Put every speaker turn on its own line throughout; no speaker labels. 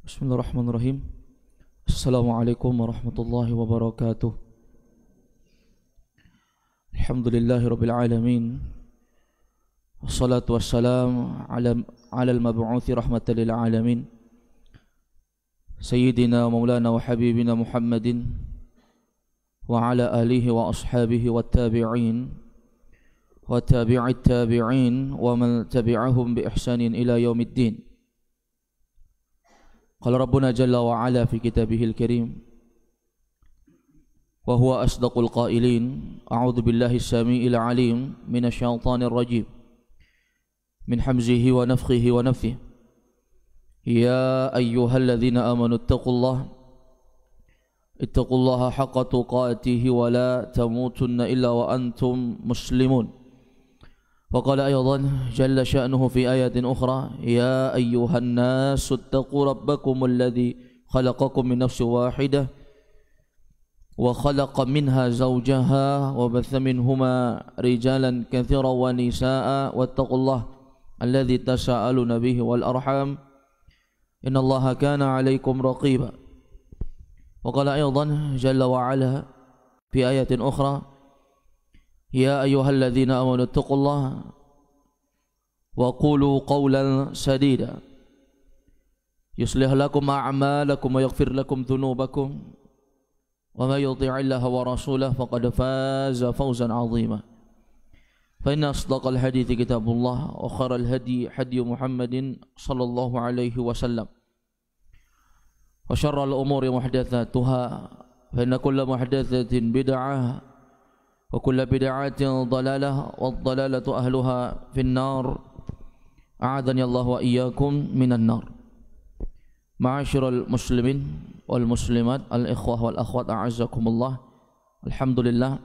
Bismillahirrahmanirrahim. Assalamualaikum warahmatullahi wabarakatuh. Alhamdulillahirabbil alamin. Wassalatu wassalamu ala al-mab'uuthi rahmatan lil alamin. Sayyidina Maulana wa habibina Muhammadin wa ala alihi wa ashabihi wat tabi'in wa tabi'it tabi'in wa man tabi'ahum bi ihsanin ila yaumiddin. Qala Rabbuna jalla wa ala fi kitabihil karim wa huwa asdaqul qailin. A'udzu billahi as-sami'il 'alim minasy syaithanir rajim min hamzihi wa nafthihi wa nafthihi. Ya ayyuhalladzina amanu ittaqullaha haqqa tuqatih wa la tamutunna illa wa antum muslimun. وقال أيضا جل شأنه في آية أخرى يا أيها الناس اتقوا ربكم الذي خلقكم من نفس واحدة وخلق منها زوجها وبث منهما رجالا كثيرا ونساء واتقوا الله الذي تساءلون به والأرحام إن الله كان عليكم رقيبا. وقال أيضا جل وعلا في آية أخرى يا أيها الذين آمنوا اتقوا الله وقولوا قولا سديدا يصلح لكم أعمالكم ويغفر لكم ذنوبكم ومن يطع الله ورسوله فقد فاز فوزا عظيما. فإن أصدق الحديث كتاب الله وخير الهدي هدي محمد صلى الله عليه وسلم وشر الأمور محدثاتها فإن كل محدثة بدعة وكل بدعة ضلالة والضلالة أهلها في النار أعاذني الله وإياكم من النار. معاشر المسلمين والمسلمات الإخوة والأخوات أعزكم الله. Alhamdulillah,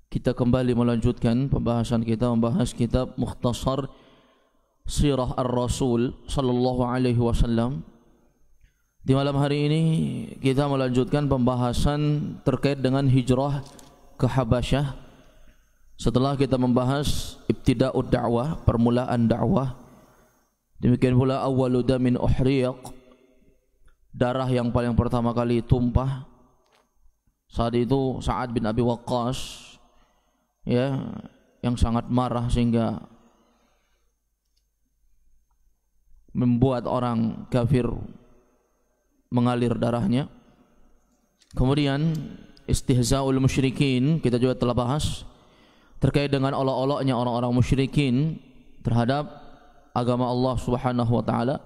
Kita kembali melanjutkan pembahasan kita membahas kitab Mukhtasar Sirah Ar-Rasul sallallahu alaihi wasallam. Di malam hari ini kita melanjutkan pembahasan terkait dengan hijrah ke Habasyah. Setelah kita membahas ibtida'ud da'wah, permulaan dakwah. Demikian pula awwalu damin uhriq, darah yang paling pertama kali tumpah. Saat itu Sa'ad bin Abi Waqqas, ya, yang sangat marah sehingga membuat orang kafir mengalir darahnya. Kemudian istihza'ul musyrikin, kita juga telah bahas terkait dengan olok-oloknya orang-orang musyrikin terhadap agama Allah Subhanahu wa taala.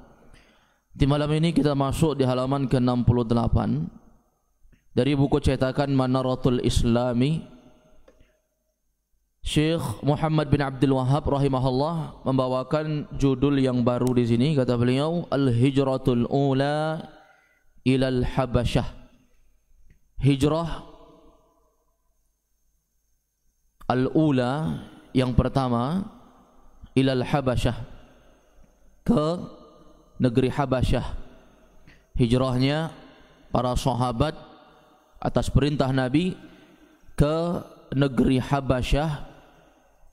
Di malam ini kita masuk di halaman ke-68 dari buku cetakan Manaratul Islami. Syekh Muhammad bin Abdul Wahhab rahimahullah membawakan judul yang baru di sini, kata beliau, Al-Hijratul Ula ilal Habasyah. Hijrah al-ula, yang pertama, ilal Habasyah, ke negeri Habasyah. Hijrahnya para sahabat atas perintah Nabi ke negeri Habasyah,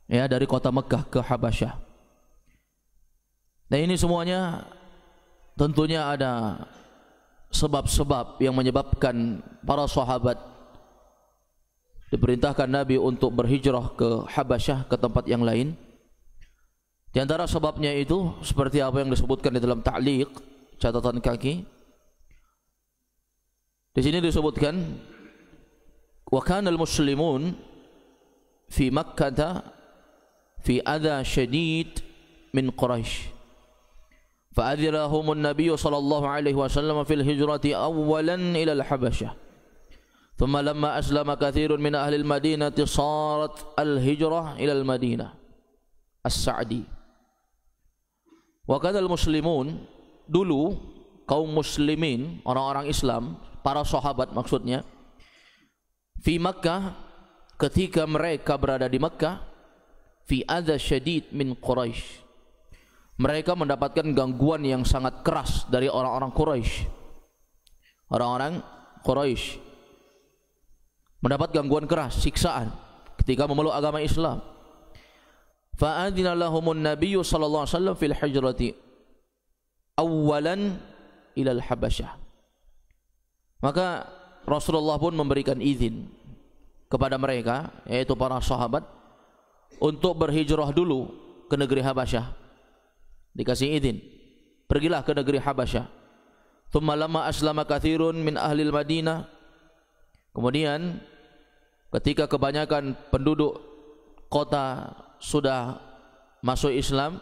ya, dari kota Mekah ke Habasyah. Dan ini semuanya tentunya ada sebab-sebab yang menyebabkan para sahabat diperintahkan Nabi untuk berhijrah ke Habasyah, ke tempat yang lain. Di antara sebabnya itu seperti apa yang disebutkan di dalam ta'liq, catatan kaki. Di sini disebutkan, wa kana al-muslimun fi Makkah fi adha syadid min Quraisy. فأذرهم النبي صلى الله عليه وسلم في الهجرة أولا إلى الحبشة ثم لما أسلم كثير من أهل المدينة صارت الهجرة إلى المدينة السعدي. وكان المسلمون, dulu kaum muslimin, orang-orang Islam, para sahabat maksudnya, fi Makkah, ketika mereka berada di Makkah, fi adha syadid min Quraisy, mereka mendapatkan gangguan yang sangat keras dari orang-orang Quraisy. Orang-orang Quraisy mendapat gangguan keras, siksaan ketika memeluk agama Islam. Fa'adina lahumun nabiyyu sallallahu alaihi wasallam fil hijrati awalan ilal Habasyah. Maka Rasulullah pun memberikan izin kepada mereka, yaitu para sahabat, untuk berhijrah dulu ke negeri Habasyah. Dikasih izin, pergilah ke negeri Habasyah. Thumma lamma aslama katsirun min ahlil Madinah, kemudian ketika kebanyakan penduduk kota sudah masuk Islam,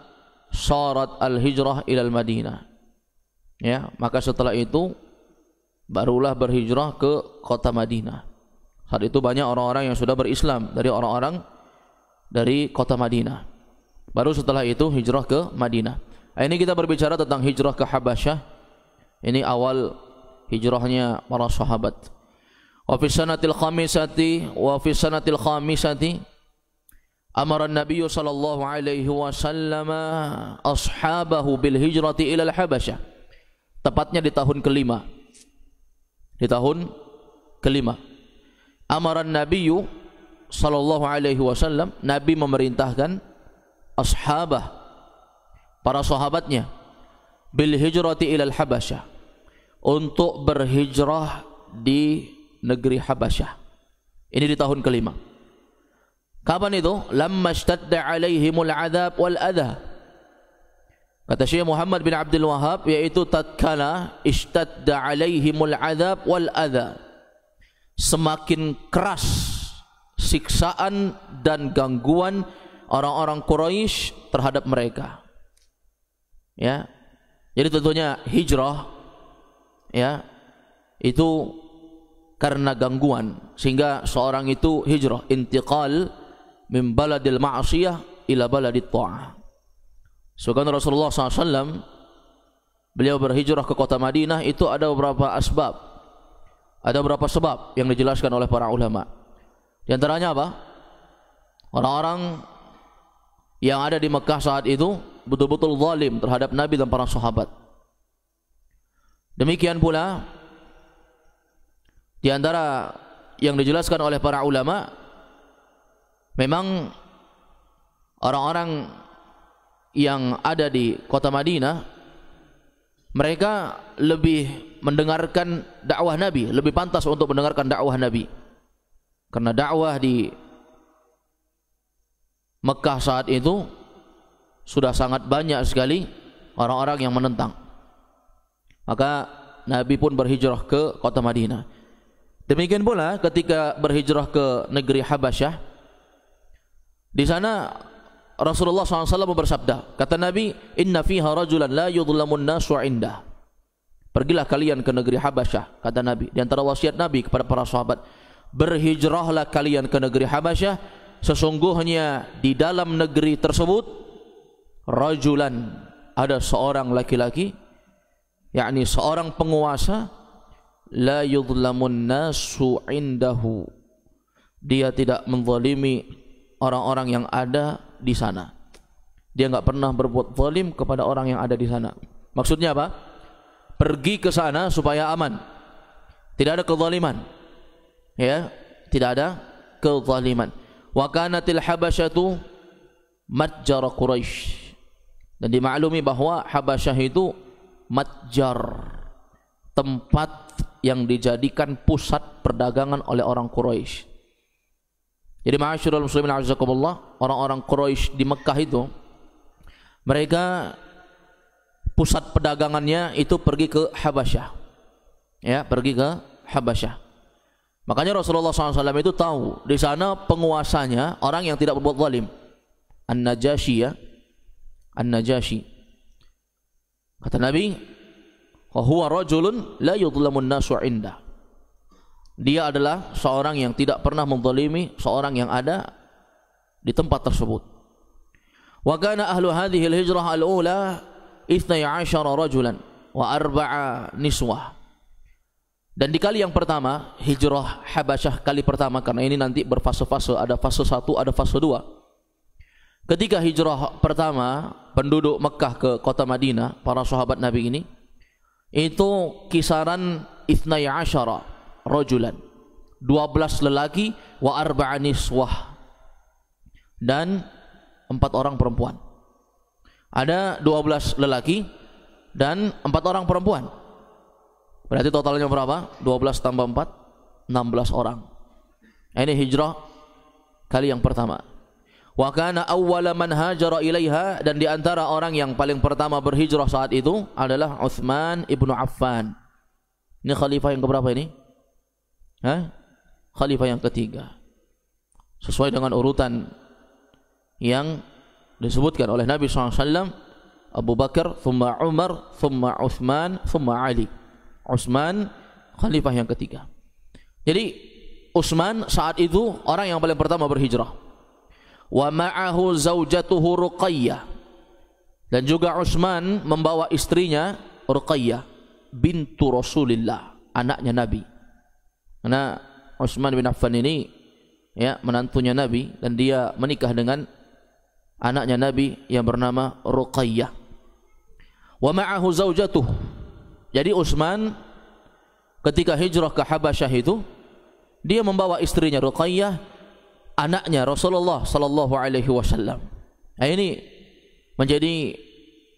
syarat al-hijrah ilal Madinah, ya, maka setelah itu barulah berhijrah ke kota Madinah. Saat itu banyak orang-orang yang sudah berislam dari orang-orang dari kota Madinah. Baru setelah itu hijrah ke Madinah. Ini kita berbicara tentang hijrah ke Habasyah. Ini awal hijrahnya para sahabat. Wa fi sanatil khamisati amara an-nabiy sallallahu alaihi wasallam ashabahu bil hijrati ila al-Habasyah. Tepatnya di tahun kelima. Di tahun kelima. Amara an-nabiy sallallahu alaihi wasallam, Nabi memerintahkan ashabah, para sahabatnya, bil hijrati ilal Habasyah, untuk berhijrah di negeri Habasyah. Ini di tahun kelima. Kapan itu? Lamma ishtadda alaihimul adab wal adha. Kata Syekh Muhammad bin Abdul Wahhab, yaitu tatkala ishtadda alaihimul adab wal adha, semakin keras siksaan dan gangguan orang-orang Quraisy terhadap mereka, ya. Jadi tentunya hijrah, ya, itu karena gangguan, sehingga seorang itu hijrah, intiqal min baladil ma'asiyah ila baladit ta'ah. Sebagaimana Rasulullah SAW, beliau berhijrah ke kota Madinah, itu ada beberapa asbab, ada beberapa sebab yang dijelaskan oleh para ulama. Di antaranya apa? Orang-orang yang ada di Mekah saat itu betul-betul zalim terhadap Nabi dan para sahabat. Demikian pula di antara yang dijelaskan oleh para ulama, memang orang-orang yang ada di kota Madinah, mereka lebih mendengarkan dakwah Nabi, lebih pantas untuk mendengarkan dakwah Nabi. Karena dakwah di Mekah saat itu sudah sangat banyak sekali orang-orang yang menentang. Maka Nabi pun berhijrah ke kota Madinah. Demikian pula ketika berhijrah ke negeri Habasyah, di sana Rasulullah SAW bersabda, kata Nabi, inna fiha rajulan la yudlamun nasu indah. Pergilah kalian ke negeri Habasyah, kata Nabi. Di antara wasiat Nabi kepada para sahabat, berhijrahlah kalian ke negeri Habasyah, sesungguhnya di dalam negeri tersebut rajulan, ada seorang laki-laki, yakni seorang penguasa, la yudlamun nasu indahu, dia tidak menzalimi orang-orang yang ada di sana. Dia enggak pernah berbuat zalim kepada orang yang ada di sana. Maksudnya apa? Pergi ke sana supaya aman, tidak ada kezaliman, ya, tidak ada kezaliman. Wa kanatil habasyatu matjar Quraisy, dan dimaklumi bahwa Habasyah itu matjar, tempat yang dijadikan pusat perdagangan oleh orang Quraisy. Jadi ma'asyiral muslimin azakumullah, orang-orang Quraisy di Mekah itu, mereka pusat perdagangannya itu pergi ke Habasyah, ya, pergi ke Habasyah. Makanya Rasulullah SAW itu tahu di sana penguasanya orang yang tidak berbuat zalim, An-Najasyi, ya, An-Najasyi. Kata Nabi, wa huwa rajulun la yudlamun nasu indah. Dia adalah seorang yang tidak pernah menzalimi seorang yang ada di tempat tersebut. Wa kana ahlu hadhihi al-hijrah al-ula 12 rajulan wa 4 niswah. Dan di kali yang pertama, hijrah Habasyah kali pertama, karena ini nanti berfase-fase, ada fase 1, ada fase 2. Ketika hijrah pertama penduduk Mekah ke kota Madinah, para sahabat Nabi ini, itu kisaran 12 rajulan, 12 lelaki, wa 4 niswah, dan 4 orang perempuan. Ada 12 lelaki dan 4 orang perempuan. Berarti totalnya berapa? 12 tambah 4, 16 orang. Ini hijrah kali yang pertama. Wa kana awwala man hajara ilaiha, dan di antara orang yang paling pertama berhijrah saat itu adalah Utsman ibnu Affan. Ini khalifah yang keberapa ini? Khalifah yang ketiga, sesuai dengan urutan yang disebutkan oleh Nabi SAW. Abu Bakar, thumma Umar, thumma Utsman, thumma Ali. Utsman khalifah yang ketiga. Jadi Utsman saat itu orang yang paling pertama berhijrah. Wa ma'ahu zaujatuhu Ruqayyah, dan juga Utsman membawa istrinya Ruqayyah bintu Rasulillah, anaknya Nabi. Karena Utsman bin Affan ini, ya, menantunya Nabi, dan dia menikah dengan anaknya Nabi yang bernama Ruqayyah. Wa ma'ahu zaujatuh. Jadi Utsman ketika hijrah ke Habasyah itu, dia membawa istrinya Ruqayyah, anaknya Rasulullah sallallahu alaihi wasallam. Nah, ini menjadi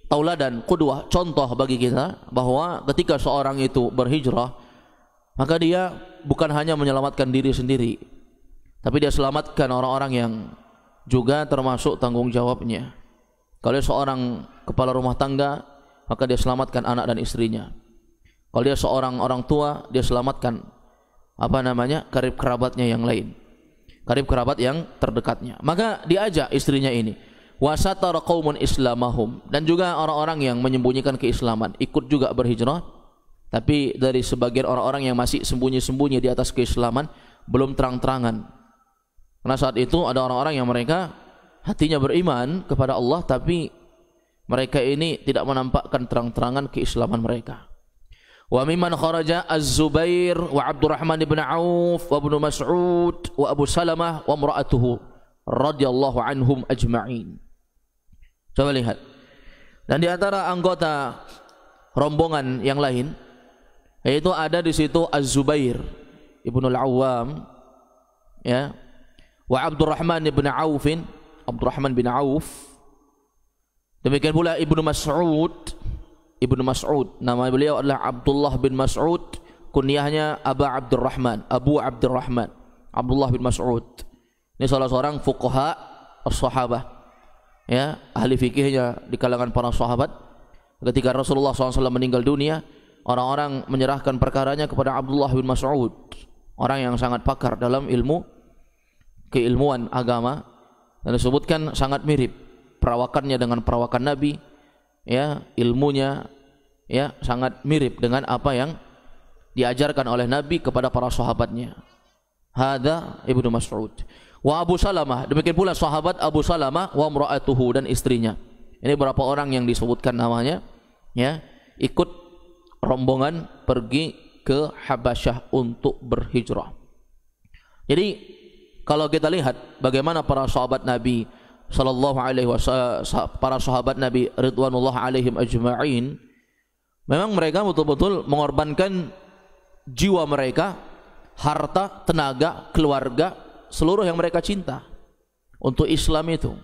tauladan, qudwah, contoh bagi kita bahwa ketika seorang itu berhijrah, maka dia bukan hanya menyelamatkan diri sendiri, tapi dia selamatkan orang-orang yang juga termasuk tanggung jawabnya. Kalau dia seorang kepala rumah tangga, maka dia selamatkan anak dan istrinya. Kalau dia seorang orang tua, dia selamatkan karib kerabatnya yang lain, karib kerabat yang terdekatnya. Maka diajak istrinya ini, wasatara qaumun islamahum, dan juga orang-orang yang menyembunyikan keislaman ikut juga berhijrah. Tapi dari sebagian orang-orang yang masih sembunyi-sembunyi di atas keislaman, belum terang-terangan. Karena saat itu ada orang-orang yang mereka hatinya beriman kepada Allah, tapi mereka ini tidak menampakkan terang-terangan keislaman mereka. Wa mimman kharaja Az-Zubair wa Abdurrahman ibn Auf wa Ibnu Mas'ud wa Abu Salamah wa imra'atuhu radhiyallahu anhum ajma'in. Coba lihat. Dan di antara anggota rombongan yang lain, yaitu ada di situ Az-Zubair ibnul Awwam, ya, wa Abdurrahman bin Auf. Demikian pula Ibnu Mas'ud, nama beliau adalah Abdullah bin Mas'ud, kunyahnya Abu Abdurrahman, Abdullah bin Mas'ud. Ini salah seorang fuqaha as-sahabah, ya, ahli fikihnya di kalangan para sahabat. Ketika Rasulullah SAW meninggal dunia, orang-orang menyerahkan perkaranya kepada Abdullah bin Mas'ud, orang yang sangat pakar dalam ilmu keilmuan agama, dan disebutkan sangat mirip perawakannya dengan perawakan Nabi, ya, ilmunya, ya, sangat mirip dengan apa yang diajarkan oleh Nabi kepada para sahabatnya. Hadza Ibnu Mas'ud. Wa Abu Salamah, demikian pula sahabat Abu Salamah wa imra'atuhu, dan istrinya. Ini berapa orang yang disebutkan namanya, ya, ikut rombongan pergi ke Habasyah untuk berhijrah. Jadi kalau kita lihat bagaimana para sahabat Nabi sallallahu alaihi wasallam, para sahabat Nabi ridwanullah alaihim ajma'in, memang mereka betul-betul mengorbankan jiwa mereka, harta, tenaga, keluarga, seluruh yang mereka cinta untuk Islam itu,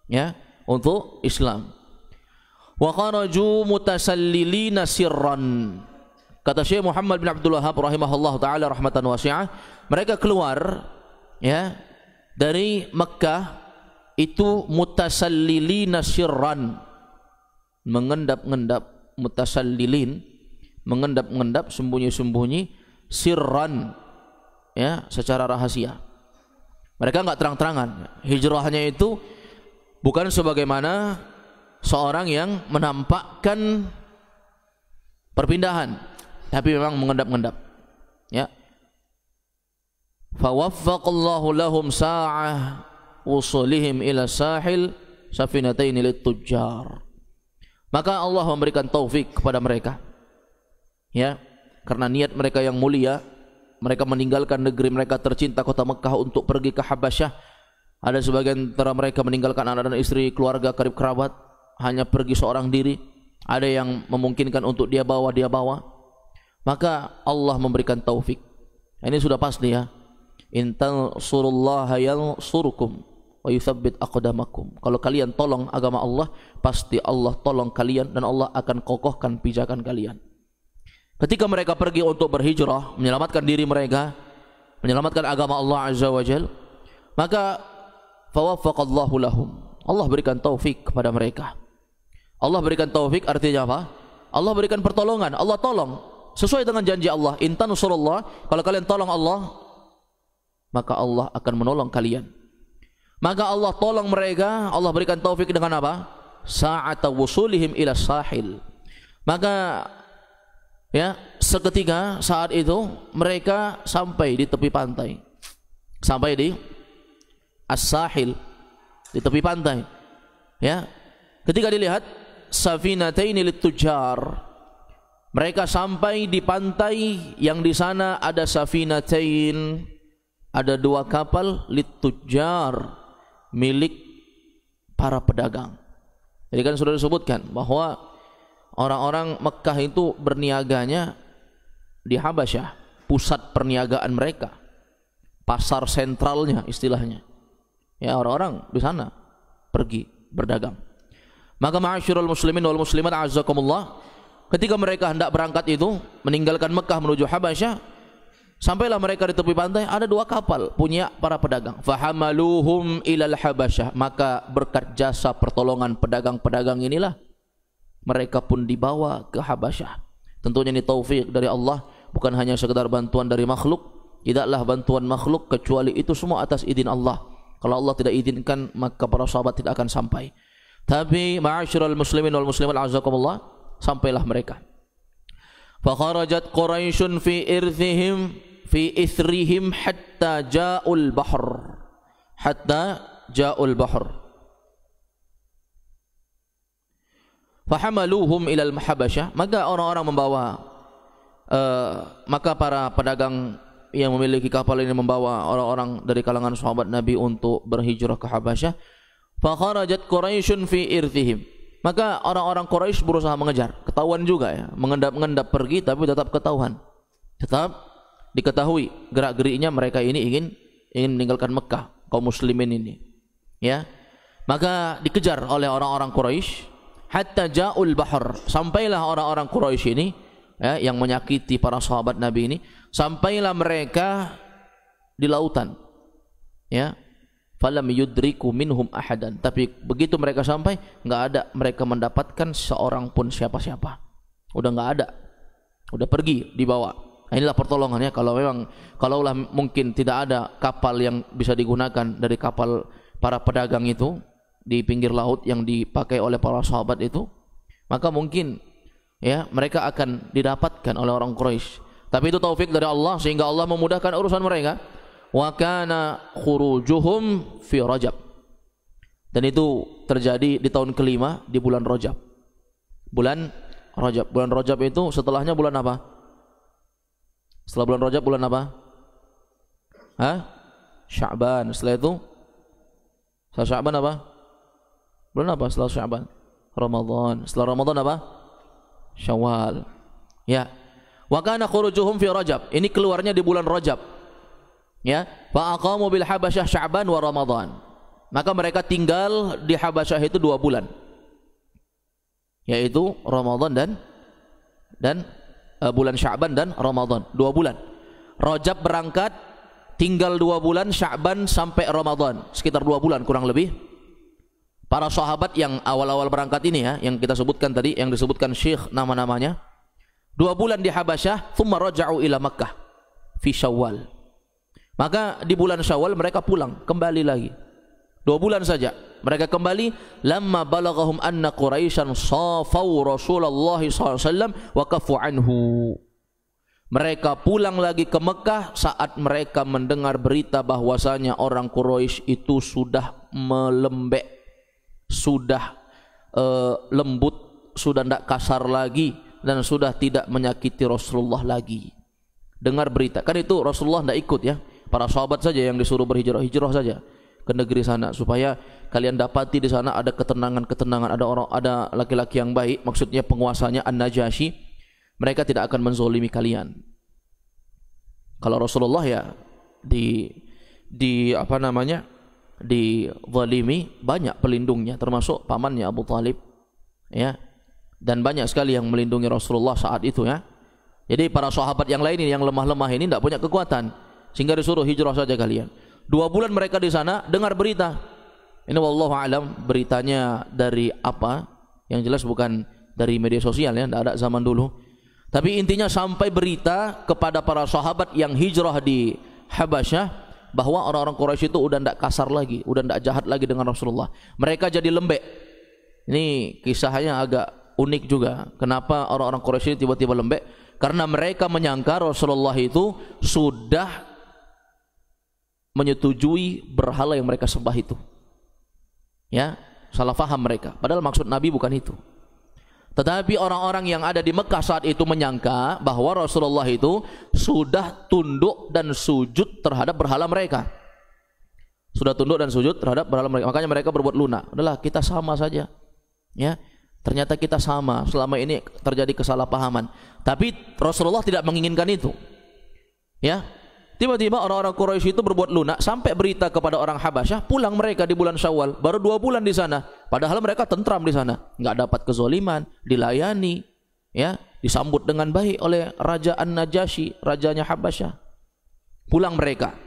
ya, untuk Islam. Wa kharaju mutasallilina sirran. Kata Syekh Muhammad bin Abdul Wahhab rahimahullah taala rahmatan wasi'ah, mereka keluar, ya, dari Mekkah itu mutasallilina sirran, mengendap-endap, mutasallilin, mengendap-endap, sembunyi-sembunyi, sirran, ya, secara rahasia. Mereka enggak terang-terangan. Hijrahnya itu bukan sebagaimana seorang yang menampakkan perpindahan, tapi memang mengendap-endap, ya. Fawaffaqallahu lahum sa'ah usulihim ila sahil safinataini litujjar. Maka Allah memberikan taufik kepada mereka, ya, karena niat mereka yang mulia. Mereka meninggalkan negeri mereka tercinta, kota Mekah, untuk pergi ke Habasyah. Ada sebagian antara mereka meninggalkan anak dan istri, keluarga, karib kerabat, hanya pergi seorang diri. Ada yang memungkinkan untuk dia bawa. Maka Allah memberikan taufik. Ini sudah pasti, ya. In tansurullaha yansurukum wa yutsabbit aqdamakum. Kalau kalian tolong agama Allah, pasti Allah tolong kalian dan Allah akan kokohkan pijakan kalian. Ketika mereka pergi untuk berhijrah, menyelamatkan diri mereka, menyelamatkan agama Allah Azza wa Jalla, maka fawaffaqallahu lahum. Allah berikan taufik kepada mereka. Allah berikan taufik artinya apa? Allah berikan pertolongan. Allah tolong sesuai dengan janji Allah. In tansurullah, kalau kalian tolong Allah, maka Allah akan menolong kalian. Maka Allah tolong mereka. Allah berikan taufik dengan apa? Sa'ata wusulihim ila sahil. Maka, ya, seketika saat itu mereka sampai di tepi pantai, sampai di as-sahil, di tepi pantai, ya. Ketika dilihat safinataini litujjar, mereka sampai di pantai yang di sana ada safinatain, ada dua kapal litujjar, milik para pedagang. Jadi kan sudah disebutkan bahwa orang-orang Mekkah itu berniaganya di Habasyah, pusat perniagaan mereka, pasar sentralnya istilahnya. Ya, orang-orang di sana pergi berdagang. Maka ma'asyiral muslimin wal muslimat a'azzakumullah, ketika mereka hendak berangkat itu meninggalkan Mekkah menuju Habasyah, sampailah mereka di tepi pantai, ada dua kapal punya para pedagang. Fahamaluhum ilal Habasyah, maka berkat jasa pertolongan pedagang-pedagang inilah mereka pun dibawa ke Habasyah. Tentunya ini taufik dari Allah, bukan hanya sekedar bantuan dari makhluk. Tidaklah bantuan makhluk kecuali itu semua atas izin Allah. Kalau Allah tidak izinkan, maka para sahabat tidak akan sampai. Tapi ma'asyiral muslimin wal muslimat azakumullah, sampailah mereka. Fa kharajat Quraisyun fi ithrihim hatta ja'ul bahr. Fahamaluhum ilal Habasyah, maka orang-orang membawa, maka para pedagang yang memiliki kapal ini membawa orang-orang dari kalangan sahabat Nabi untuk berhijrah ke Habasyah. Fa kharajat Quraisyun fi irthihim. Maka orang-orang Quraisy berusaha mengejar, ketahuan juga ya, mengendap-endap pergi tapi tetap ketahuan. Tetap diketahui gerak-geriknya mereka ini ingin meninggalkan Mekah, kaum muslimin ini. Ya. Maka dikejar oleh orang-orang Quraisy hatta ja'ul bahr, sampailah orang-orang Quraisy ini ya, yang menyakiti para sahabat Nabi ini, sampailah mereka di lautan. Ya. Falam yudriku minhum ahadan, tapi begitu mereka sampai enggak ada mereka mendapatkan seorang pun siapa-siapa. Udah enggak ada. Udah pergi dibawa. Nah, inilah pertolongannya kalaulah mungkin tidak ada kapal yang bisa digunakan dari kapal para pedagang itu di pinggir laut yang dipakai oleh para sahabat itu, maka mungkin ya mereka akan didapatkan oleh orang Quraisy. Tapi itu taufik dari Allah sehingga Allah memudahkan urusan mereka. Wa kana khurujuhum fi Rajab. Dan itu terjadi di tahun kelima di bulan Rajab. Bulan Rajab. Bulan Rajab itu setelahnya bulan apa? Setelah bulan Rajab bulan apa? Sya'ban. Setelah itu setelah Sya'ban apa? Bulan apa setelah Sya'ban? Ramadan. Setelah Ramadan apa? Syawal. Ya. Wa kana khurujuhum fi Rajab. Ini keluarnya di bulan Rajab. Ya, fa aqamu bil Habasyah Sya'ban wa Ramadan. Maka mereka tinggal di Habasyah itu 2 bulan. Yaitu Ramadan dan bulan Sya'ban dan Ramadan, 2 bulan. Rajab berangkat, tinggal 2 bulan, Sya'ban sampai Ramadan, sekitar 2 bulan kurang lebih. Para sahabat yang awal-awal berangkat ini ya, yang kita sebutkan tadi, yang disebutkan Syekh nama-namanya, 2 bulan di Habasyah, thumma raja'u ila Makkah fi Syawal. Maka di bulan Syawal mereka pulang, kembali lagi. 2 bulan saja mereka kembali. Lamma balaghahum anna Quraisyan safau Rasulullah SAW wa kafu anhu. Mereka pulang lagi ke Mekah saat mereka mendengar berita bahwasanya orang Quraisy itu sudah melembek, sudah lembut, sudah tidak kasar lagi, dan sudah tidak menyakiti Rasulullah lagi. Dengar berita, kan itu Rasulullah tidak ikut ya, para sahabat saja yang disuruh berhijrah saja ke negeri sana, supaya kalian dapati di sana ada ketenangan, ada laki-laki yang baik, maksudnya penguasanya An-Najasyi. Mereka tidak akan menzolimi kalian. Kalau Rasulullah ya dizalimi, banyak pelindungnya, termasuk pamannya Abu Talib ya, dan banyak sekali yang melindungi Rasulullah saat itu ya. Jadi para sahabat yang lain ini, yang lemah-lemah ini tidak punya kekuatan, sehingga disuruh hijrah saja kalian. 2 bulan mereka di sana dengar berita. Ini wallahu alam beritanya dari apa, yang jelas bukan dari media sosial ya, tidak ada zaman dulu. Tapi intinya sampai berita kepada para sahabat yang hijrah di Habasyah bahwa orang-orang Quraisy itu udah tidak kasar lagi, udah tidak jahat lagi dengan Rasulullah. Mereka jadi lembek. Ini kisahnya agak unik juga. Kenapa orang-orang Quraisy tiba-tiba lembek? Karena mereka menyangka Rasulullah itu sudah menyetujui berhala yang mereka sembah itu. Ya, salah faham mereka. Padahal maksud Nabi bukan itu. Tetapi orang-orang yang ada di Mekah saat itu menyangka bahwa Rasulullah itu sudah tunduk dan sujud terhadap berhala mereka. Sudah tunduk dan sujud terhadap berhala mereka. Makanya mereka berbuat lunak. Udahlah, kita sama saja. Ya, ternyata kita sama. Selama ini terjadi kesalahpahaman. Tapi Rasulullah tidak menginginkan itu. Ya. Tiba-tiba orang-orang Quraisy itu berbuat lunak sampai berita kepada orang Habasyah, pulang mereka di bulan Syawal, baru 2 bulan di sana. Padahal mereka tentram di sana, enggak dapat kezaliman, dilayani, ya, disambut dengan baik oleh Raja An-Najasyi, rajanya Habasyah. Pulang mereka.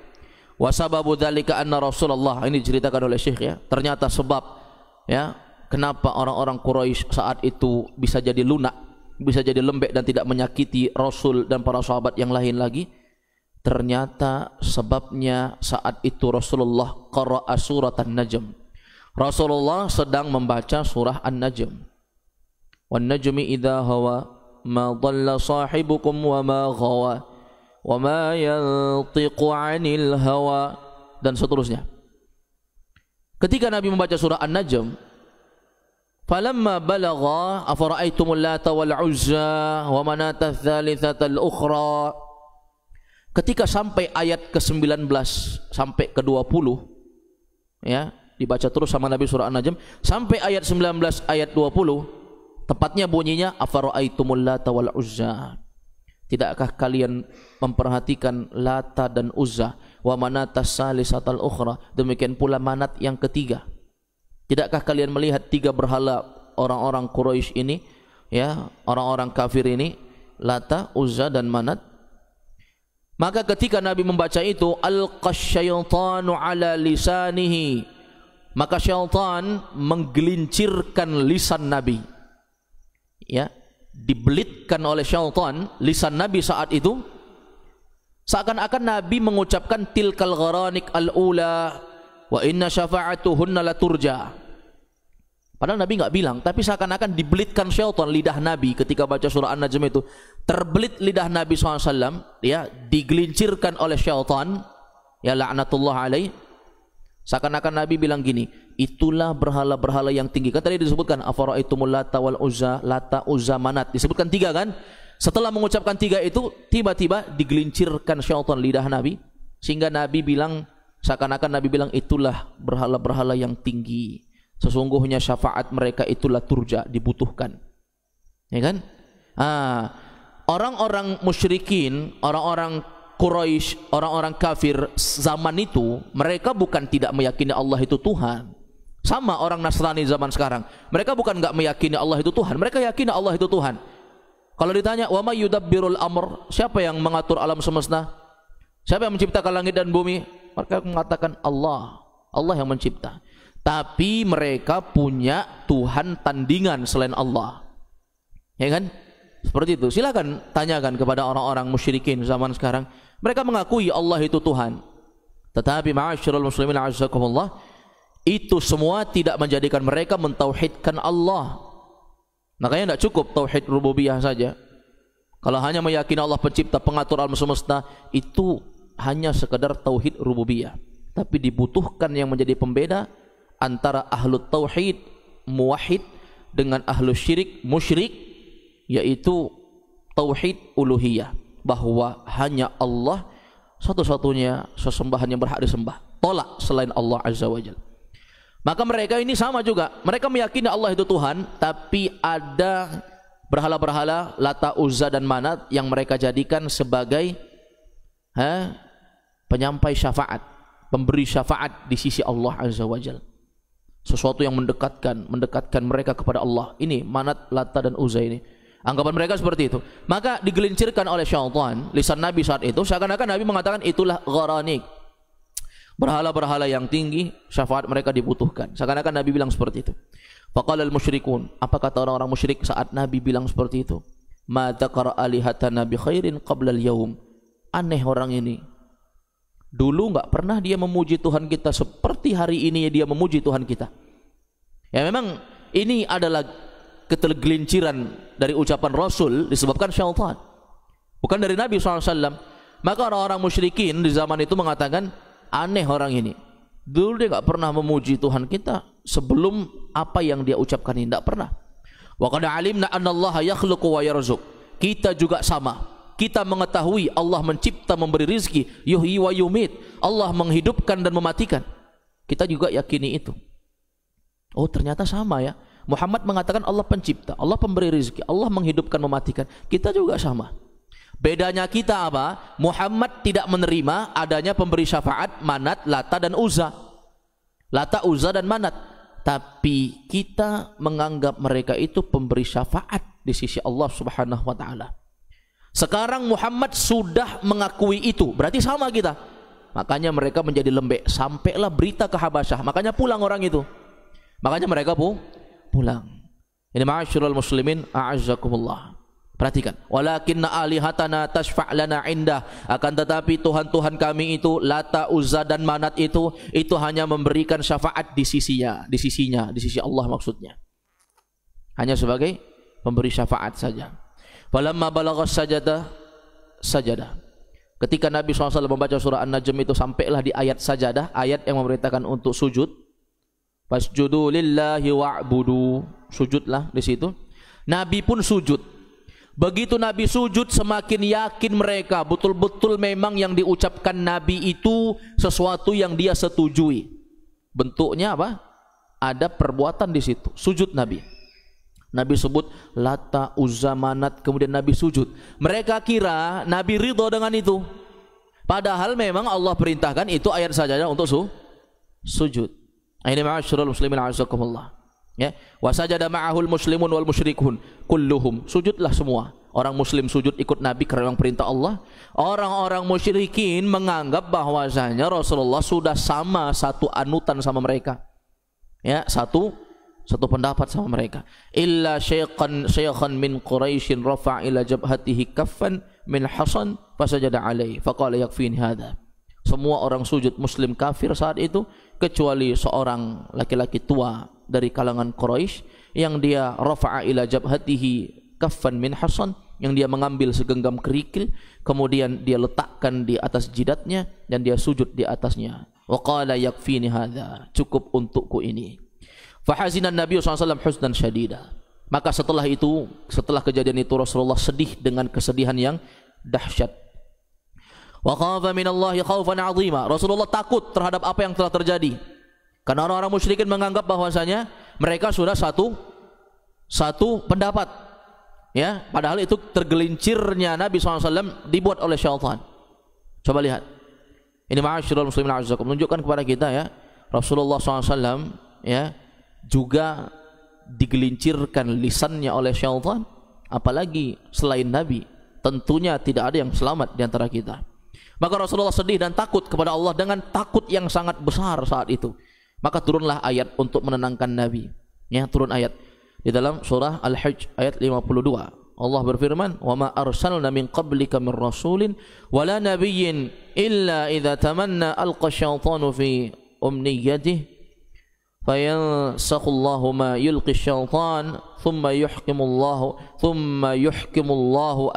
Wa sababu dzalika anna Rasulullah, ini diceritakan oleh Syekh ya. Ternyata sebab ya, kenapa orang-orang Quraisy saat itu bisa jadi lunak, bisa jadi lembek dan tidak menyakiti Rasul dan para sahabat yang lain lagi. Ternyata sebabnya saat itu Rasulullah qara'a surat An-Najm. Rasulullah sedang membaca surah An-Najm. Wan najmi idza hawa ma dhalla sahibukum wa ma ghawa wa ma yantiqu 'anil hawa, dan seterusnya. Ketika Nabi membaca surah An-Najm, falamma balagha afara'aytumul lata wal uzza wa manata tsalitsata al-ukhra, ketika sampai ayat ke-19 sampai ke-20, ya, dibaca terus sama Nabi surah An-Najm sampai ayat 19 ayat 20, tepatnya bunyinya afara'aitumul lata wal uzza. Tidakkah kalian memperhatikan Lata dan Uzza, wa manatas salisatal ukhra, demikian pula Manat yang ketiga. Tidakkah kalian melihat tiga berhala orang-orang Quraisy ini, ya, orang-orang kafir ini, Lata, Uzza dan Manat? Maka ketika Nabi membaca itu, alqasyaitanu ala lisanihi, maka syaitan menggelincirkan lisan Nabi, ya, dibelitkan oleh syaitan lisan Nabi saat itu, seakan-akan Nabi mengucapkan tilkal gharanik al-ula wa inna syafa'atuhunna laturja. Padahal Nabi enggak bilang, tapi seakan-akan dibelitkan syaitan lidah Nabi ketika baca surah An-Najm itu. Terbelit lidah Nabi SAW, ya, digelincirkan oleh syaitan, ya, la'natullah alaih. Seakan-akan Nabi bilang gini, itulah berhala-berhala yang tinggi. Kan tadi disebutkan afara'aitumul lata wal uzza, Lata, Uzza, Manat. Disebutkan tiga kan? Setelah mengucapkan tiga itu, tiba-tiba digelincirkan syaitan lidah Nabi, sehingga Nabi bilang, seakan-akan Nabi bilang, itulah berhala-berhala yang tinggi. Sesungguhnya syafaat mereka itulah turja, dibutuhkan. Ya kan? Orang-orang musyrikin, orang-orang Quraisy, orang-orang kafir zaman itu, mereka bukan tidak meyakini Allah itu Tuhan. Sama orang Nasrani zaman sekarang, mereka bukan enggak meyakini Allah itu Tuhan, mereka yakini Allah itu Tuhan. Kalau ditanya, wa may yudabbirul amr, siapa yang mengatur alam semesta? Siapa yang menciptakan langit dan bumi? Mereka mengatakan Allah, Allah yang mencipta. Tapi mereka punya Tuhan tandingan selain Allah. Ya kan? Seperti itu. Silakan tanyakan kepada orang-orang musyrikin zaman sekarang. Mereka mengakui Allah itu Tuhan. Tetapi ma'asyiral muslimin a'azzakumullah, itu semua tidak menjadikan mereka mentauhidkan Allah. Makanya tidak cukup tauhid rububiyah saja. Kalau hanya meyakini Allah pencipta, pengatur alam semesta, itu hanya sekedar tauhid rububiyah. Tapi dibutuhkan yang menjadi pembeda antara ahlu tauhid muwahhid dengan ahlu syirik musyrik, yaitu tauhid uluhiyah, bahwa hanya Allah satu-satunya sesembahan yang berhak disembah, tolak selain Allah azza wajalla. Maka mereka ini sama juga, mereka meyakini Allah itu Tuhan, tapi ada berhala-berhala Lata, Uzza dan Manat yang mereka jadikan sebagai penyampai syafaat, pemberi syafaat di sisi Allah azza wajalla. Sesuatu yang mendekatkan mereka kepada Allah. Ini Manat, Lata dan Uzza ini. Anggapan mereka seperti itu. Maka digelincirkan oleh syaitan lisan Nabi saat itu, seakan-akan Nabi mengatakan itulah gharanik, berhala-berhala yang tinggi, syafaat mereka dibutuhkan. Seakan-akan Nabi bilang seperti itu. Faqala al-musyrikun, apa kata orang-orang musyrik saat Nabi bilang seperti itu? Ma dzakara alihatana bi khairin qabla al-yaum. Aneh orang ini. Dulu enggak pernah dia memuji Tuhan kita seperti hari ini dia memuji Tuhan kita. Ya memang ini adalah ketergelinciran dari ucapan Rasul disebabkan syaitan, bukan dari Nabi SAW. Maka orang-orang musyrikin di zaman itu mengatakan, aneh orang ini. Dulu dia enggak pernah memuji Tuhan kita sebelum apa yang dia ucapkan ini, enggak pernah. Wa qad alimna annallaha yakhluqu wa yarzuq. Kita juga sama. Kita mengetahui Allah mencipta, memberi rizki, yuhyi wa yumit. Allah menghidupkan dan mematikan. Kita juga yakini itu. Oh ternyata sama ya. Muhammad mengatakan Allah pencipta, Allah pemberi rizki, Allah menghidupkan, mematikan. Kita juga sama. Bedanya kita apa? Muhammad tidak menerima adanya pemberi syafaat Manat, Lata dan Uzza. Lata, Uzza dan Manat. Tapi kita menganggap mereka itu pemberi syafaat di sisi Allah Subhanahu wa taala. Sekarang Muhammad sudah mengakui itu, berarti sama kita. Makanya mereka menjadi lembek. Sampailah berita ke Habasyah, makanya pulang orang itu. Makanya mereka pulang. Ini ma'asyiral muslimin a'azzakumullah. Perhatikan, walakinna alihatana tashfa' lana indah, akan tetapi Tuhan-Tuhan kami itu Lata, Uzza dan Manat itu hanya memberikan syafaat di sisi Allah maksudnya. Hanya sebagai pemberi syafaat saja. Falamma balagha sajadah. Ketika Nabi SAW membaca surah An-Najm itu sampailah di ayat sajadah, ayat yang memerintahkan untuk sujud. Fasjudu lillahi wa'budu. Sujudlah di situ. Nabi pun sujud. Begitu Nabi sujud, semakin yakin mereka betul-betul memang yang diucapkan Nabi itu sesuatu yang dia setujui. Bentuknya apa? Ada perbuatan di situ. Sujud Nabi. Nabi sebut Lata, Uzza, Manat, kemudian Nabi sujud. Mereka kira Nabi ridho dengan itu. Padahal memang Allah perintahkan itu ayat saja untuk sujud. Ini ma'asyiral muslimin a'azakumullah. Ya, wasajada ma'ahul muslimun wal musyrikun kulluhum, sujudlah semua. Orang muslim sujud ikut Nabi karena perintah Allah. Orang-orang musyrikin menganggap bahwasanya Rasulullah sudah sama satu anutan sama mereka. Ya, satu pendapat sama mereka. Illa syekhan min Quraisyin rafa'a ila jabhatihi kaffan min hasan fasajada alaihi faqala yakfini hadha. Semua orang sujud muslim kafir saat itu kecuali seorang laki-laki tua dari kalangan Quraisy yang dia rafa'a ila jabhatihi kaffan min hasan, yang dia mengambil segenggam kerikil kemudian dia letakkan di atas jidatnya dan dia sujud di atasnya. Wa qala yakfini hadza, cukup untukku ini. Fa hazina Nabi sallallahu alaihi wasallam huznan syadida. Maka setelah itu, setelah kejadian itu Rasulullah sedih dengan kesedihan yang dahsyat. Wa khafa minallahi khaufan 'azima. Rasulullah takut terhadap apa yang telah terjadi. Karena orang-orang musyrikin menganggap bahwasanya mereka sudah satu pendapat. Ya, padahal itu tergelincirnya Nabi SAW dibuat oleh syaitan. Coba lihat. Ini ma'asyiral muslimin a'azzakum, menunjukkan kepada kita ya, Rasulullah SAW ya juga digelincirkan lisannya oleh syaitan, apalagi selain Nabi. Tentunya tidak ada yang selamat di antara kita. Maka Rasulullah sedih dan takut kepada Allah dengan takut yang sangat besar saat itu. Maka turunlah ayat untuk menenangkan Nabi. Ya, turun ayat di dalam surah Al-Hajj ayat 52. Allah berfirman, "Wa ma arsalna min qablika min rasulin wala nabiyyin illa idza tamanna alqa syaitanu fi umniyatihi fayansakhu Allahu ma yulqi syaitan thumma yuhkimullahu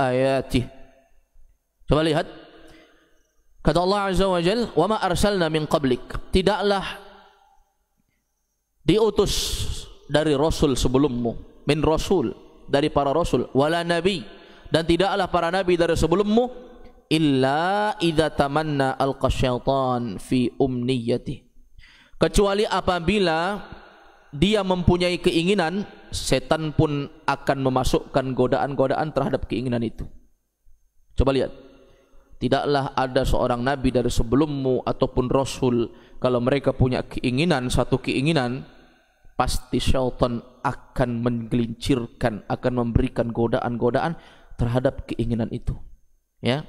ayatihi." Coba lihat. Kata Allah Azza wa Jalla, "Wa ma arsalna min qablik." Tidaklah diutus dari rasul sebelummu, min rasul, dari para rasul, wala nabi, dan tidaklah para nabi dari sebelummu, illa idza tamanna alqa syaitan fi umniyati, kecuali apabila dia mempunyai keinginan, setan pun akan memasukkan godaan-godaan terhadap keinginan itu. Coba lihat. Tidaklah ada seorang nabi dari sebelummu ataupun rasul, kalau mereka punya keinginan, satu keinginan, pasti syaitan akan menggelincirkan, akan memberikan godaan-godaan terhadap keinginan itu. Ya.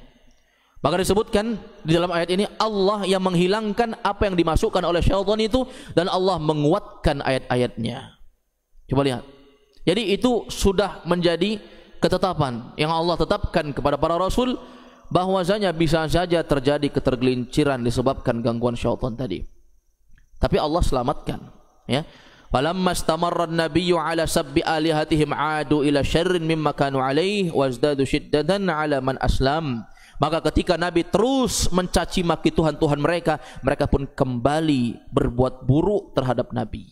Maka disebutkan di dalam ayat ini Allah yang menghilangkan apa yang dimasukkan oleh syaitan itu, dan Allah menguatkan ayat-ayatnya. Coba lihat. Jadi itu sudah menjadi ketetapan yang Allah tetapkan kepada para rasul, bahwasanya bisa saja terjadi ketergelinciran disebabkan gangguan syaitan tadi. Tapi Allah selamatkan, ya. Falamma istamarra an-nabiyyu ala sabbi alihatihim adu ila syarrin mimma kanu alaihi wazdadu shiddatan ala man aslam. Maka ketika Nabi terus mencaci maki Tuhan-Tuhan mereka, mereka pun kembali berbuat buruk terhadap Nabi.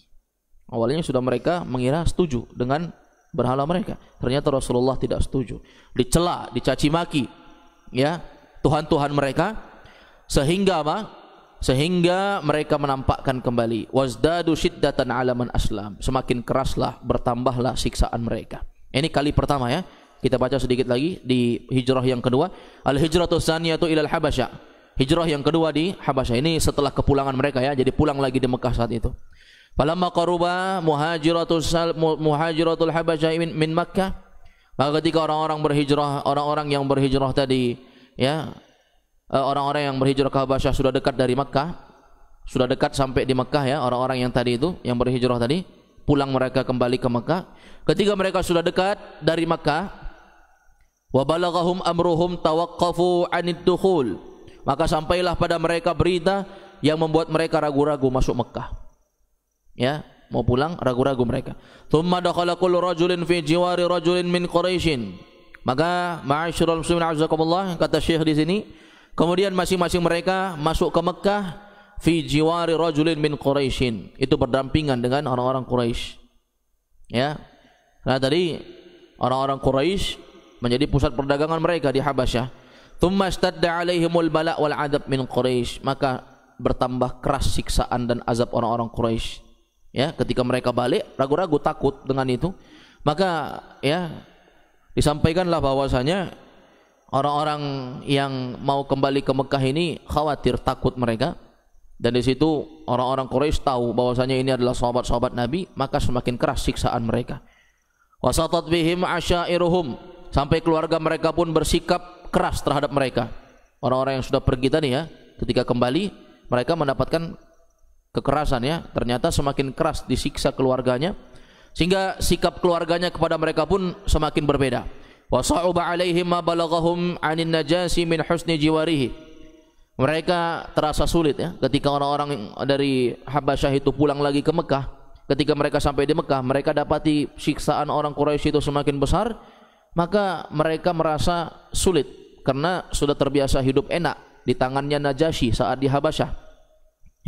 Awalnya sudah mereka mengira setuju dengan berhala mereka. Ternyata Rasulullah tidak setuju. Dicela, dicaci maki, ya, Tuhan-Tuhan mereka, sehingga apa? Sehingga mereka menampakkan kembali wazdadu syiddatan ala man aslam, semakin keraslah, bertambahlah siksaan mereka. Ini kali pertama ya. Kita baca sedikit lagi di hijrah yang kedua, al-hijratu tsaniyatu ilal habasyah. Hijrah yang kedua di Habasyah. Ini setelah kepulangan mereka ya, jadi pulang lagi di Mekah saat itu. Falamma qaruba muhajiratul habasyah min Makkah. Maka ketika orang-orang yang berhijrah tadi, ya, orang-orang yang berhijrah ke Habasyah sudah dekat dari Makkah, sudah dekat sampai di Makkah ya, orang-orang yang tadi itu, yang berhijrah tadi, pulang mereka kembali ke Makkah. Ketika mereka sudah dekat dari Makkah, wa balaghahum amruhum tawaqqafu 'anid dukhul, maka sampailah pada mereka berita yang membuat mereka ragu-ragu masuk Makkah. Ya, mau pulang ragu-ragu mereka. Tsumma dakhala kullu rajulin fi jiwari rajulin min Quraisyin. Maka ma'asyiral muslimin azakumullah, kata Syekh di sini, kemudian masing-masing mereka masuk ke Mekah fi jiwari rajulin min Quraisyin. Itu berdampingan dengan orang-orang Quraisy. Ya. Nah, tadi orang-orang Quraisy menjadi pusat perdagangan mereka di Habasyah. Tsumma istadda 'alaihimul bala' wal 'adab min Quraisy, maka bertambah keras siksaan dan azab orang-orang Quraisy. Ya, ketika mereka balik ragu-ragu, takut dengan itu, maka ya disampaikanlah bahwasanya orang-orang yang mau kembali ke Mekah ini khawatir, takut mereka. Dan di situ orang-orang Quraisy tahu bahwasanya ini adalah sahabat-sahabat Nabi, maka semakin keras siksaan mereka. Wasatat bihim asyairuhum, sampai keluarga mereka pun bersikap keras terhadap mereka. Orang-orang yang sudah pergi tadi ya, ketika kembali mereka mendapatkan kekerasan ya, ternyata semakin keras disiksa keluarganya, sehingga sikap keluarganya kepada mereka pun semakin berbeda. Wasa'uba alaihim ma balaghahum 'anin najasi min husni jiwarihi. Mereka terasa sulit ya ketika orang-orang dari Habasyah itu pulang lagi ke Mekah. Ketika mereka sampai di Mekah, mereka dapati siksaan orang Quraisy itu semakin besar, maka mereka merasa sulit karena sudah terbiasa hidup enak di tangannya Najasyi saat di Habasyah.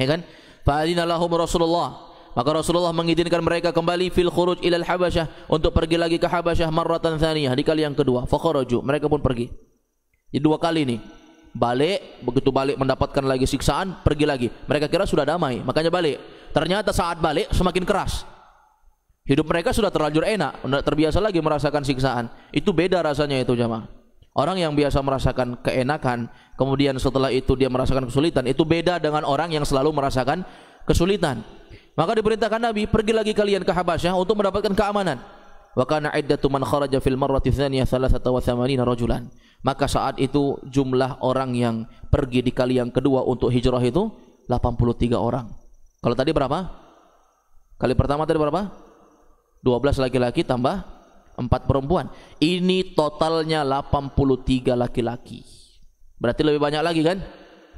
Ya kan? Fa'adina lahum Rasulullah, maka Rasulullah mengizinkan mereka kembali fil khuruj ilal Habasyah, untuk pergi lagi ke Habasyah marratan tsaniyah, di kali yang kedua. Fakharaju, mereka pun pergi. Jadi dua kali nih. Balik, begitu balik mendapatkan lagi siksaan, pergi lagi. Mereka kira sudah damai, makanya balik. Ternyata saat balik semakin keras. Hidup mereka sudah terlanjur enak, tidak terbiasa lagi merasakan siksaan. Itu beda rasanya itu jamaah. Orang yang biasa merasakan keenakan, kemudian setelah itu dia merasakan kesulitan, itu beda dengan orang yang selalu merasakan kesulitan. Maka diperintahkan Nabi, pergi lagi kalian ke Habasyah untuk mendapatkan keamanan. Wa kana iddatu man kharaja fil marrati tsaniyah 83 rajulan. Maka saat itu jumlah orang yang pergi di kali yang kedua untuk hijrah itu 83 orang. Kalau tadi berapa? Kali pertama tadi berapa? 12 laki-laki tambah 4 perempuan. Ini totalnya 83 laki-laki. Berarti lebih banyak lagi kan?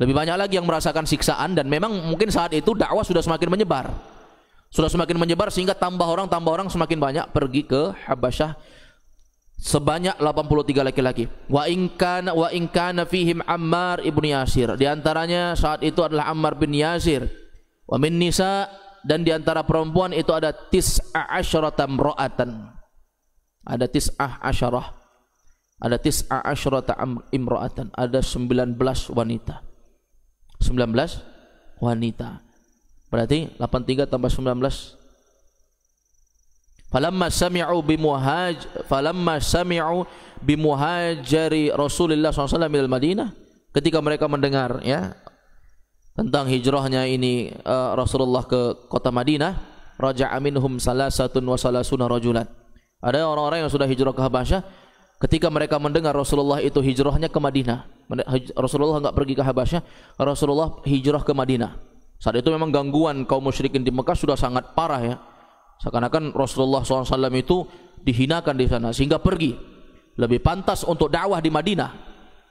Lebih banyak lagi yang merasakan siksaan, dan memang mungkin saat itu dakwah sudah semakin menyebar. Sudah semakin menyebar sehingga tambah orang semakin banyak pergi ke Habasyah, sebanyak 83 laki-laki. Wa in kana fihim Ammar ibnu Yasir, di antaranya saat itu adalah Ammar bin Yasir. Wa min nisa, dan di antara perempuan itu ada 19 imra'atan. Ada 19. Ada 19 imra'atan, ada 19 wanita. 19 wanita. Berarti 83 tambah 19. Falamma sami'u bimuhajiri Rasulullah SAW ilal Madinah, ketika mereka mendengar ya tentang hijrahnya ini Rasulullah ke kota Madinah, raja'a minhum 33 rajulan. Ada orang-orang yang sudah hijrah ke Habasyah, ketika mereka mendengar Rasulullah itu hijrahnya ke Madinah. Rasulullah enggak pergi ke Habasyah, Rasulullah hijrah ke Madinah. Saat itu memang gangguan kaum musyrikin di Mekah sudah sangat parah ya. Seakan-akan Rasulullah SAW itu dihinakan di sana, sehingga pergi. Lebih pantas untuk dakwah di Madinah,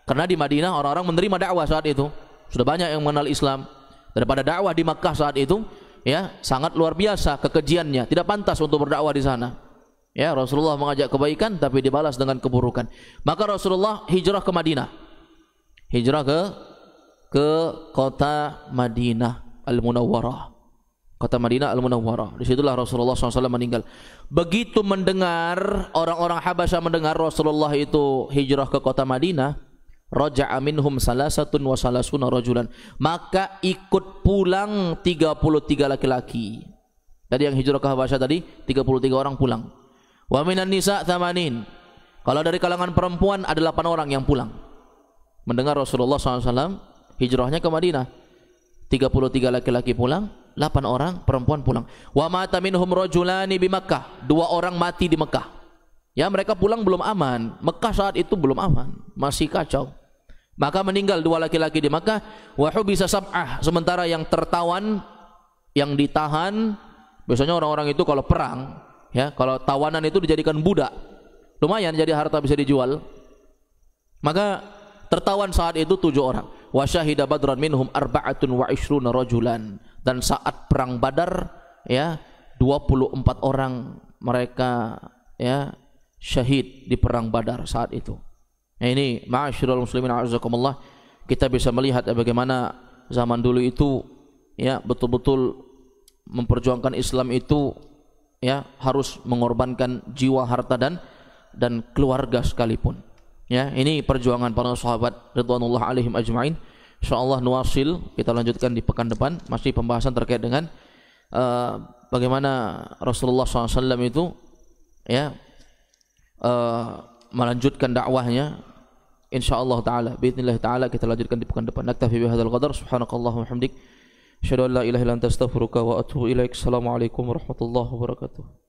karena di Madinah orang-orang menerima dakwah saat itu. Sudah banyak yang mengenal Islam. Daripada dakwah di Makkah saat itu, ya sangat luar biasa kekejiannya. Tidak pantas untuk berdakwah di sana. Ya, Rasulullah mengajak kebaikan tapi dibalas dengan keburukan. Maka Rasulullah hijrah ke Madinah. Hijrah ke kota Madinah Al-Munawwarah. Kota Madinah Al-Munawwarah. Disitulah Rasulullah SAW meninggal. Begitu mendengar, orang-orang Habasyah mendengar Rasulullah itu hijrah ke kota Madinah, raja'a minhum 33 rajulan, maka ikut pulang 33 laki-laki. Tadi yang hijrah ke Habasyah tadi 33 orang pulang. Wa minan nisa 80. Kalau dari kalangan perempuan ada 8 orang yang pulang. Mendengar Rasulullah SAW hijrahnya ke Madinah. 33 laki-laki pulang, 8 orang perempuan pulang. Wa mata minhum rajulani bi Makkah. 2 orang mati di Mekah. Ya, mereka pulang belum aman. Mekah saat itu belum aman, masih kacau. Maka meninggal 2 laki-laki di Mekah. Wa hubisa sab'ah. Sementara yang tertawan, yang ditahan, biasanya orang-orang itu kalau perang, ya, kalau tawanan itu dijadikan budak, lumayan jadi harta bisa dijual. Maka tertawan saat itu 7 orang. Wa syahida badran minhum 24 rajulan. Dan saat perang Badar, ya, 24 orang mereka ya syahid di perang Badar saat itu. Nah, ini ma'asyiral muslimin a'azzakumullah, kita bisa melihat bagaimana zaman dulu itu ya betul-betul memperjuangkan Islam itu ya harus mengorbankan jiwa, harta dan dan keluarga sekalipun. Ya, ini perjuangan para sahabat ridwanullah alaihim ajmain. Insyaallah nuwasil, kita lanjutkan di pekan depan masih pembahasan terkait dengan bagaimana Rasulullah SAW itu ya melanjutkan dakwahnya. Insyaallah taala باذنillah taala kita lanjutkan di pekan depan. Naktafi bihadzal qadar, subhanakallahumma hamdik, asyhadu an la ilaha illa anta astaghfiruka wa atubu ilaik. Assalamualaikum warahmatullahi wabarakatuh.